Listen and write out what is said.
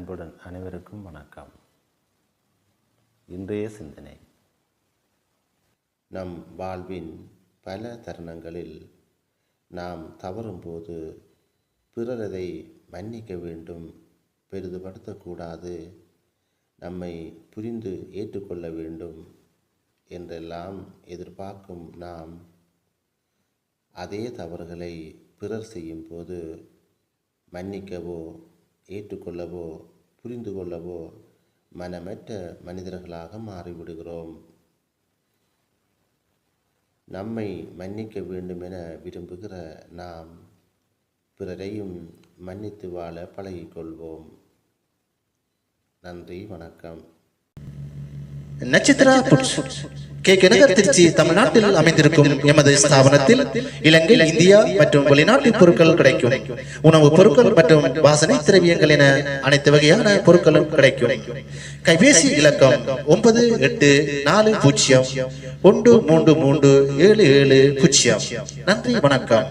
அன்புடன் அனைவருக்கும் வணக்கம். இன்றைய சிந்தனை. நம் வாழ்வின் பல தருணங்களில் நாம் தவறும்போது பிறர் அதை மன்னிக்க வேண்டும், பெரிதுபடுத்தக்கூடாது, நம்மை புரிந்து ஏற்றுக்கொள்ள வேண்டும் என்றெல்லாம் எதிர்பார்க்கும் நாம் அதே தவறுகளை பிறர் செய்யும் போது மன்னிக்கவோ ஏற்றுக்கொள்ளவோ புரிந்து கொள்ளவோ மனமற்ற மனிதர்களாக மாறிவிடுகிறோம். நம்மை மன்னிக்க வேண்டும் என விரும்புகிற நாம் பிறரையும் மன்னித்து வாழ பழகிக்கொள்வோம். நன்றி, வணக்கம். நட்சத்திரா கேக் நகர், திருச்சி, தமிழ்நாட்டில் அமைந்திருக்கும் எமது ஸ்தாபனத்தில் இலங்கை, இந்தியா மற்றும் வெளிநாட்டு பொருட்கள் கிடைக்கும். உணவு பொருட்கள் மற்றும் வாசனை திரவியங்கள் என அனைத்து வகையான பொருட்களும் கிடைக்கும். கைபேசி இலக்கம் 9840133770. நன்றி, வணக்கம்.